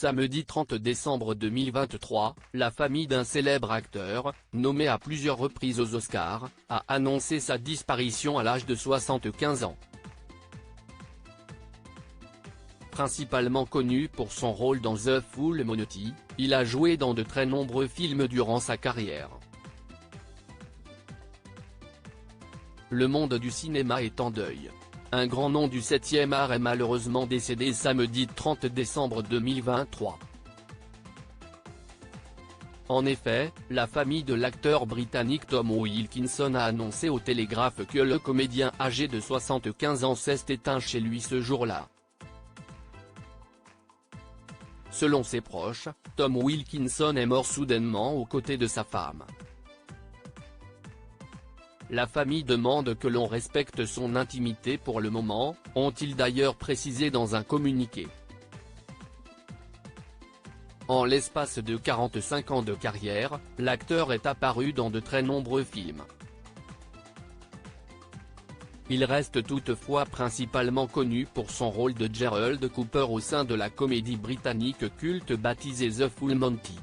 Samedi 30 décembre 2023, la famille d'un célèbre acteur, nommé à plusieurs reprises aux Oscars, a annoncé sa disparition à l'âge de 75 ans. Principalement connu pour son rôle dans The Full Monty, il a joué dans de très nombreux films durant sa carrière. Le monde du cinéma est en deuil. Un grand nom du 7e art est malheureusement décédé samedi 30 décembre 2023. En effet, la famille de l'acteur britannique Tom Wilkinson a annoncé au Télégraphe que le comédien âgé de 75 ans s'est éteint chez lui ce jour-là. Selon ses proches, Tom Wilkinson est mort soudainement aux côtés de sa femme. La famille demande que l'on respecte son intimité pour le moment, ont-ils d'ailleurs précisé dans un communiqué. En l'espace de 45 ans de carrière, l'acteur est apparu dans de très nombreux films. Il reste toutefois principalement connu pour son rôle de Gerald Cooper au sein de la comédie britannique culte baptisée The Full Monty.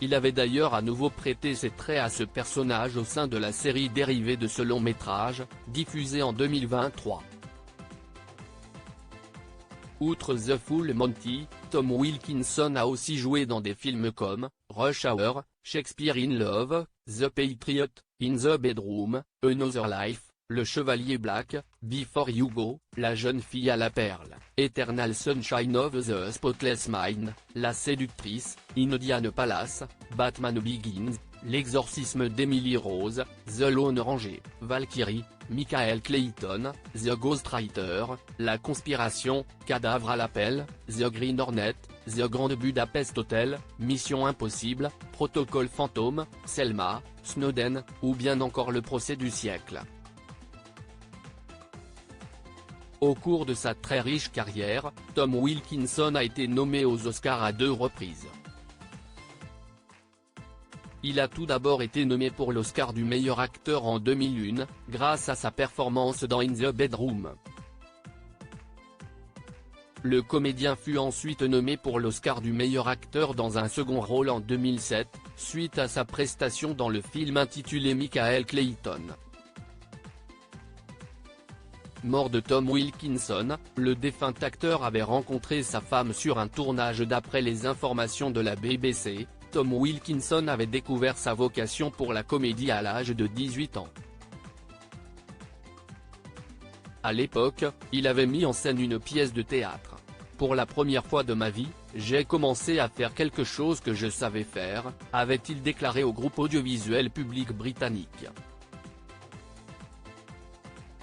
Il avait d'ailleurs à nouveau prêté ses traits à ce personnage au sein de la série dérivée de ce long métrage, diffusée en 2023. Outre The Full Monty, Tom Wilkinson a aussi joué dans des films comme Rush Hour, Shakespeare in Love, The Patriot, In the Bedroom, Another Life, Le Chevalier Black, Before You Go, La jeune fille à la perle, Eternal Sunshine of the Spotless Mind, La séductrice, Indiana Palace, Batman Begins, L'exorcisme d'Emily Rose, The Lone Ranger, Valkyrie, Michael Clayton, The Ghostwriter, La Conspiration, Cadavre à l'appel, The Green Hornet, The Grand Budapest Hotel, Mission Impossible, Protocole Fantôme, Selma, Snowden, ou bien encore Le Procès du siècle. Au cours de sa très riche carrière, Tom Wilkinson a été nommé aux Oscars à 2 reprises. Il a tout d'abord été nommé pour l'Oscar du meilleur acteur en 2001, grâce à sa performance dans In the Bedroom. Le comédien fut ensuite nommé pour l'Oscar du meilleur acteur dans un second rôle en 2007, suite à sa prestation dans le film intitulé Michael Clayton. Mort de Tom Wilkinson, le défunt acteur avait rencontré sa femme sur un tournage. D'après les informations de la BBC, Tom Wilkinson avait découvert sa vocation pour la comédie à l'âge de 18 ans. À l'époque, il avait mis en scène une pièce de théâtre. Pour la première fois de ma vie, j'ai commencé à faire quelque chose que je savais faire, avait-il déclaré au groupe audiovisuel public britannique.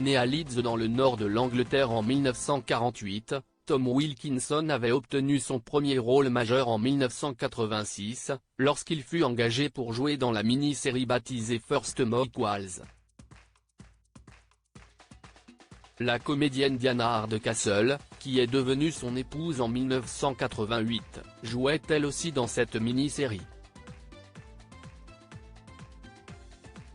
Né à Leeds dans le nord de l'Angleterre en 1948, Tom Wilkinson avait obtenu son premier rôle majeur en 1986, lorsqu'il fut engagé pour jouer dans la mini-série baptisée First Mock Walls. La comédienne Diana Hardcastle, qui est devenue son épouse en 1988, jouait elle aussi dans cette mini-série.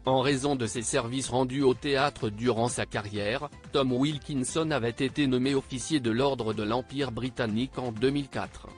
En raison de ses services rendus au théâtre durant sa carrière, Tom Wilkinson avait été nommé officier de l'Ordre de l'Empire britannique en 2004.